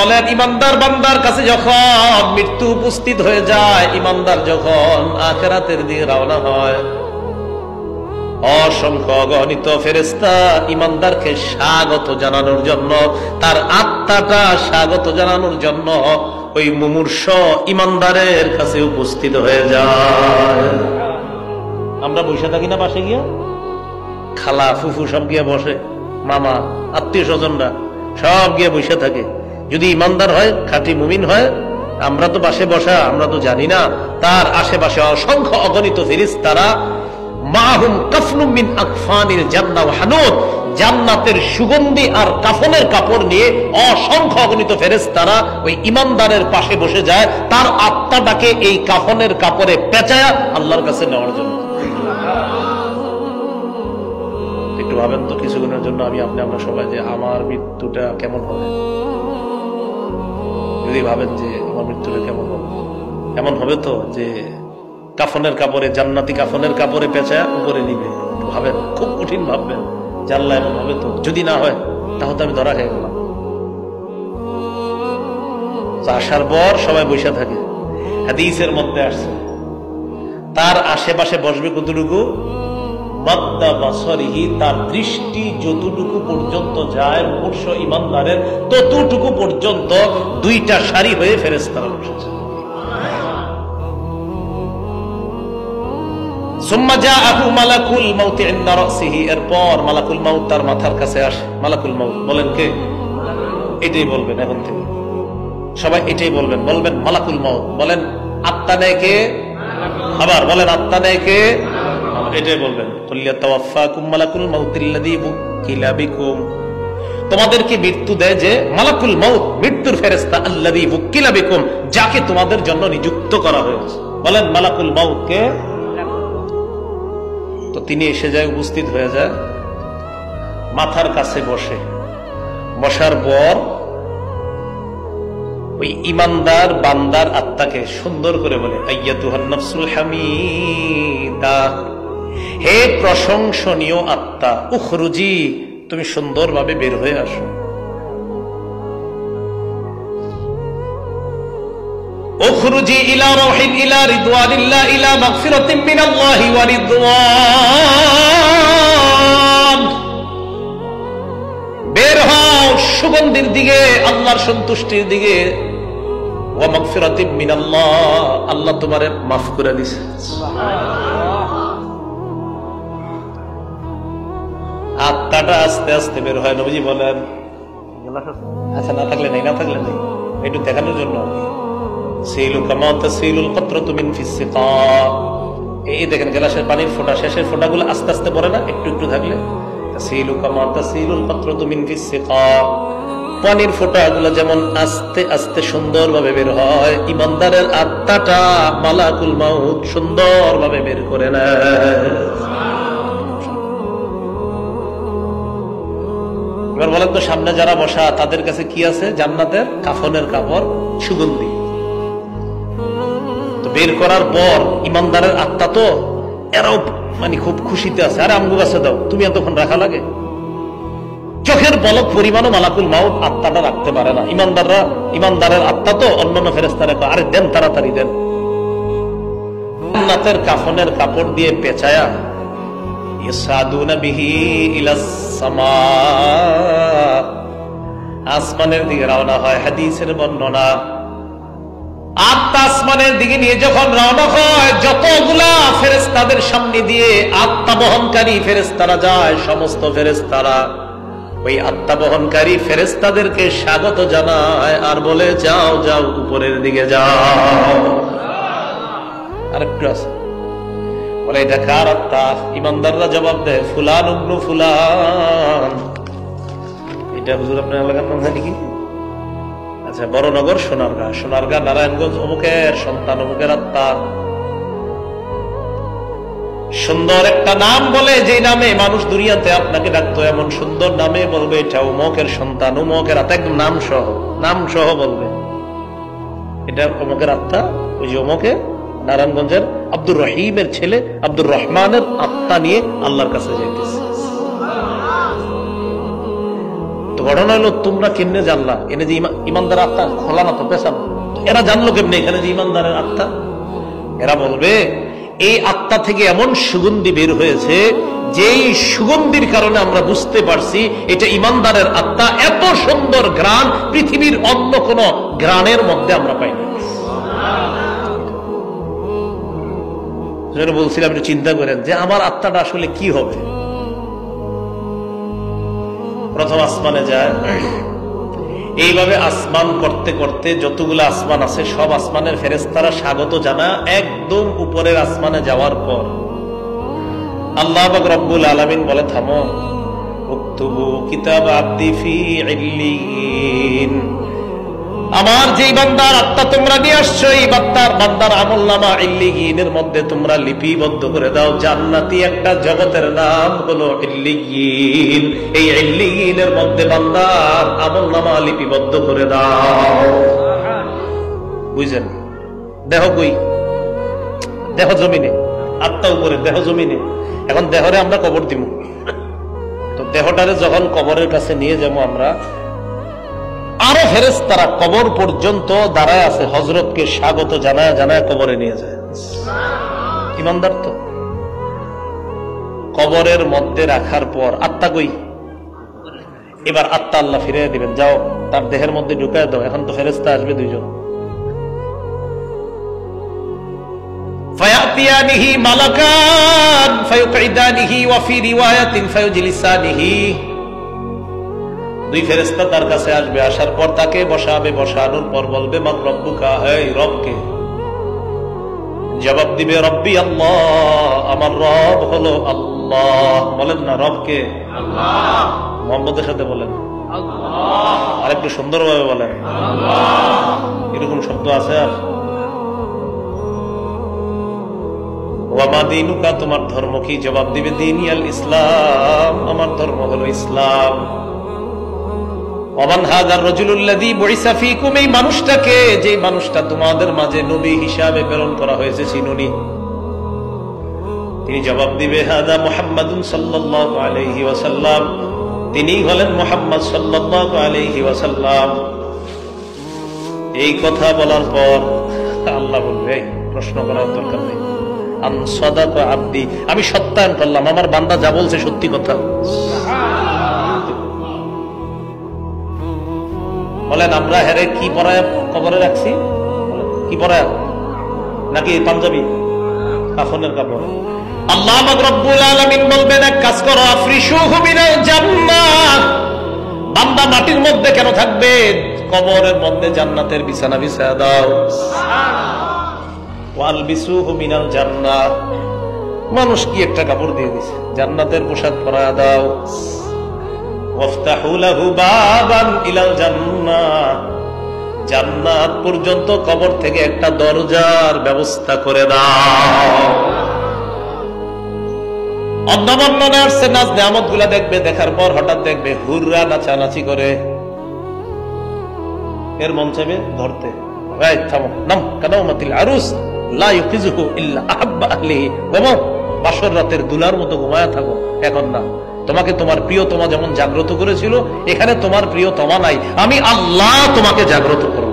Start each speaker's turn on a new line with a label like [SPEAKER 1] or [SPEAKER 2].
[SPEAKER 1] বলেন ইমানদার বান্দার কাছে যখন মৃত্যু উপস্থিত হয়ে যায়, ইমানদার যখন আখিরাতের দিকে রওনা হয়, অসংখ্য অগণিত ফেরেশতা ইমানদারকে স্বাগত জানানোর জন্য, তার আত্মাটা স্বাগত জানানোর জন্য ওই মুমূর্ষ ইমানদারের কাছে উপস্থিত হয়ে যায়। আমরা বসে থাকি না পাশে গিয়া, খালা ফুফু সব গিয়া বসে, মামা আত্মীয় স্বজনরা সব গিয়া বসে থাকে। যদি ইমানদার হয়, খাঁটি মুমিন হয়, আমরা তো পাশে বসা, আমরা তো জানি না তার আশেপাশে অসংখ্য অগণিত ফেরেশতারা মাহুম কাফনুম মিন আকফানিল জান্নাহ ওয়া হানুত, জান্নাতের সুগন্ধি আর কাফনের কাপড় নিয়ে অসংখ্য অগণিত ফেরেশতারা ওই ইমানদারের পাশে বসে যায়, তার আত্মাটাকে এই কাফনের কাপড়ে পেঁচায়া আল্লাহর কাছে নেওয়ার জন্য। একটু ভাবেন তো, কিছুক্ষণের জন্য আমরা সবাই যে আমার মৃত্যুটা কেমন হবে, যদি ভাবেন যে আমার মৃত্যুটা কেমন হবে, এমন হবে তো যে কাফনের কাপড়ে, জান্নাতি কাফনের কাপড়ে পেঁচায়া উপরে নিবে। ভাবেন, খুব কঠিন ভাববেন যে আল্লাহ এমন হবে তো, যদি না হয় তাহলে তো আমি ধরা খেয়ে গেলাম। আসার পর সবাই বসে থাকে, হাদিসের মধ্যে আসছে তার আশেপাশে বসবে কতটুকু, মাদ্দা বাসরিহি, তার দৃষ্টি যতটুকু পর্যন্ত যায় মুমূর্ষ ইমানদারের, ততটুকু পর্যন্ত দুইটা সারি হয়ে ফেরেশতারা বসেছে। সুম্মা জাআহু মালাকুল মাউত ইনদা রাসিহি, এরপর মালাকুল মাউত তার মাথার কাছে আসে। মালাকুল মাউত বলেন কে? এটাই বলবেন এখন থেকে সবাই, এটাই বলবেন, বলবেন মালাকুল মাউত। বলেন আত্মা নেয় কে? আবার বলেন আত্মা নেয় কে? এটাই বলবেন। কুল্লিয়া তাওয়াফাকুম মালাকুল মাউতিল্লাযী বুকিলা বিকুম, তোমাদেরকে মৃত্যু দেয় যে মালাকুল মাউত, মৃত্যুর ফেরেশতা, আল্লাযী বুকিলা বিকুম, যাকে তোমাদের জন্য নিযুক্ত করা হয়েছে। বলেন মালাকুল মাউত কে? তো তিনি এসে যায়, উপস্থিত হয়ে যায়, মাথার কাছে বসে। বসার পর ওই ইমানদার বান্দার আত্মাকে সুন্দর করে বলে, আইয়াতুহান নাফসুল হামিদা, হে প্রশংসনীয় আত্মা, উখরুজি, তুমি সুন্দরভাবে বের হয়ে আসো। উখরুজি ইলা রাহিল ইলা রিদওয়ানিল্লাহ ইলা মাগফিরাতিন মিনাল্লাহি ওয়া রিদওয়ান, বের হও সুগন্ধির দিকে, আল্লাহর সন্তুষ্টির দিকে। ওয়া মাগফিরাতিন মিনাল্লাহ, আল্লাহ তোমারে মাফ করে দিয়েছে। আত্মাটা আস্তে আস্তে বের হয়। নবীজি বলেন, আচ্ছা না থাকলে নেই, না থাকলে নেই, একটু দেখানোর জন্য। সিলু কামা তাসিলুল কতরাতু মিন ফিস সিকা, এই দেখেন গ্লাসের পানির ফোঁটা, শেষের ফোঁটাগুলো আস্তে আস্তে পড়ে না, একটু একটু থাকলে। তাসিলু কামা তাসিলুল কতরাতু মিন ফিস সিকা, পানির ফোঁটাগুলো যেমন আস্তে আস্তে সুন্দরভাবে বের হয়, ইমানদারের আত্মাটা মালাকুল মাউত সুন্দরভাবে বের করে নেয়। এবার বলেন তো, সামনে যারা বসা তাদের কাছে কি আছে? জান্নাতের কাফনের কাপড়, সুগন্ধি। তো বের করার পর ইমানদারের আত্মা তো এরাও মানে খুব খুশিতে আছে। আরে আমগো কাছে দাও, তুমি এতক্ষণ রাখা লাগে? চোখের পলক পরিমাণও মালাকুল মাউত আত্মাটা রাখতে পারে না। ইমানদারের আত্মা তো অন্যান্য ফেরেশতারা কয়, আরে দেন, তাড়াতাড়ি দেন। জান্নাতের কাফনের কাপড় দিয়ে পেঁচায়া ইয়াসাদুনা বিহি ইলাস সামা, আসমানের দিকে রওনা হয়। হাদিসের বর্ণনা, আত্মা আসমানের দিকে নিয়ে যখন রওনা হয়, যতগুলা ফেরেশতাদের সামনে দিয়ে আত্মা বহনকারী ফেরেশতারা যায়, সমস্ত ফেরেশতারা ওই আত্মা বহনকারী ফেরেশতাদেরকে স্বাগত জানায় আর বলে, যাও যাও, উপরের দিকে যাও। আরেকটু আছে, বলে এটা কার আত্মা? ইমানদাররা জবাব দেয়, ফুলান ইবনু ফুলান। এটা হুজুর আপনার এলাকার নাম জানি কি? আচ্ছা, বড়নগর সোনারগাঁ, সোনারগাঁ নারায়ণগঞ্জ, অমুকের সন্তান, অমুকের আত্মা। সুন্দর একটা নাম বলে, যে নামে মানুষ দুনিয়াতে আপনাকে ডাকতো, এমন সুন্দর নামে বলবে এটা অমুকের সন্তান, অমুকের আত্মা, একদম নাম সহ বলবে এটা অমুকের আত্মা। ওই যে অমুকে নারায়ণগঞ্জের আব্দুর রহিমের ছেলে আব্দুর রহমানের আত্মা নিয়ে আল্লাহর কাছে যাইতেছে। তো ঘটনা হলো তোমরা কেমনে জানলা এনে যে ইমানদার আত্মা খোলা না তো পেছানো, এরা জানলো কেমনে এখানে যে ইমানদারের আত্মা? এরা বলবে এই আত্মা থেকে এমন সুগন্ধি বের হয়েছে যেই সুগন্ধির কারণে আমরা বুঝতে পারছি এটা ইমানদারের আত্মা। এত সুন্দর ঘ্রাণ পৃথিবীর অন্য কোন ঘ্রাণের মধ্যে আমরা পাই না। বলছিলাম একটু চিন্তা করেন যে আমার আত্মাটা আসলে কি হবে। প্রথম আসমানে যায়, এইভাবে আসমান করতে করতে যতগুলো আসমান আছে সব আসমানের ফেরেশতারা স্বাগত জানা একদম উপরের আসমানে যাওয়ার পর আল্লাহ পাক রব্বুল আলামিন বলে থামো, উকতুবু কিতাব আবদি ফি ইল্লিয়িন। আমার যেই বান্দার আত্মা তোমরা নিয়ে আসছো এই বান্দার আমলনামা ইল্লিয়িনের মধ্যে তোমরা লিপিবদ্ধ করে দাও। জান্নাতি একটা জগতের নাম হলো ইল্লিয়িন, এই ইল্লিয়িনের মধ্যে বান্দার আমলনামা লিপিবদ্ধ করে দাও। বুঝছেন? দেহ কই? দেহ জমিনে, আত্মা উপরে, দেহ জমিনে। এখন দেহরে আমরা কবর দিব, তো দেহটারে যখন কবরের কাছে নিয়ে যাবো আমরা, আরো ফেরেশতারা কবর পর্যন্ত দাঁড়ায় আছে, হযরতকে স্বাগত জানায় জানায় কবরে নিয়ে যায়। ইমানদার তো কবরের মধ্যে রাখার পর আত্মা কই? এবার আত্মা আল্লাহ ফিরিয়ে দিবেন, যাও তার দেহের মধ্যে ঢুকায় দাও। এখন তো ফেরেশতা আসবে দুইজন, ফায়াতিয়ানিহি মালাকান ফায়ুকঈদানিহি ওয়া ফি রিওয়ায়াতিন ফায়ুজলিসানিহি। দুই ফেরেশতা তার কাছে আসবে, আসার পর তাকে বসাবে, বসানোর পর বলবে মান রব্বুকা, এই রবকে? জবাব দিবে রব্বি আল্লাহ, আমার রব হলো আল্লাহ। বলেন না রবকে? আল্লাহ। মুহাম্মদের সাথে বলেন আল্লাহ, আর একটু সুন্দরভাবে বলেন আল্লাহ। এরকম শব্দ আছে? আর ওয়া মা দীনুকা, তোমার ধর্ম কি? জবাব দিবে দীনি আল ইসলাম, আমার ধর্ম হলো ইসলাম। ওমান হাযার রাজুলুল্লাযী বুইসা ফীকুম, এই মানুষটাকে, যে মানুষটা তোমাদের মাঝে নবী হিসাবে প্রেরণ করা হয়েছে, চিনুনি? তিনি জবাব দিবে হাযা মুহাম্মাদুন সাল্লাল্লাহু আলাইহি ওয়াসাল্লাম, তিনি হলেন মুহাম্মদ সাল্লাল্লাহু আলাইহি ওয়াসাল্লাম। এই কথা বলার পর আল্লাহ বলবে প্রশ্ন করার দরকার নেই, আন সাদাকা আবদি, আমি সত্যায়ন করলাম আমার বান্দা যা বলছে সত্যি কথা। বলেন আমরা হেরে কি পরায় কবরে রাখছি? কি পরায়? নাকি পাঞ্জাবি কাফনের কাপড়? আল্লাহ পাক রব্বুল আলামিন বলবেন এক কাজ করো, আফরিশুহু মিনাল জান্নাহ, বান্দা মাটির মধ্যে কেন থাকবে? কবরের মধ্যে জান্নাতের বিছানা বিছায়া দাও। ওয়ালবিসুহু মিনাল জান্নাহ, মানুষ কি একটা কাপড় দিয়ে দিছে, জান্নাতের পোশাক পরায়া দাও। ওয়াফতাহু লাহু বাবান ইলাল জান্নাহ, জান্নাত পর্যন্ত কবর থেকে একটা দরজার ব্যবস্থা করে দাও। অন্য বর্ণনা আসছে নাজ নেয়ামত গুলা দেখবে, দেখার পর হঠাৎ দেখবে হুররা নাচানাচি করে, এর মন চাইবে ধরতে, এই থামো, নাম কানাউমাতিল আরুস লা ইউকিজুহু ইল্লা আহাব্বা আহলিহি, ঘুমাও, বাসর রাতের দুলার মতো ঘুমায়া থাকো, এখন না। তোমাকে তোমার প্রিয়তমা যেমন জাগ্রত করেছিল, এখানে তোমার প্রিয়তমা নাই, আমি আল্লাহ তোমাকে জাগ্রত করব।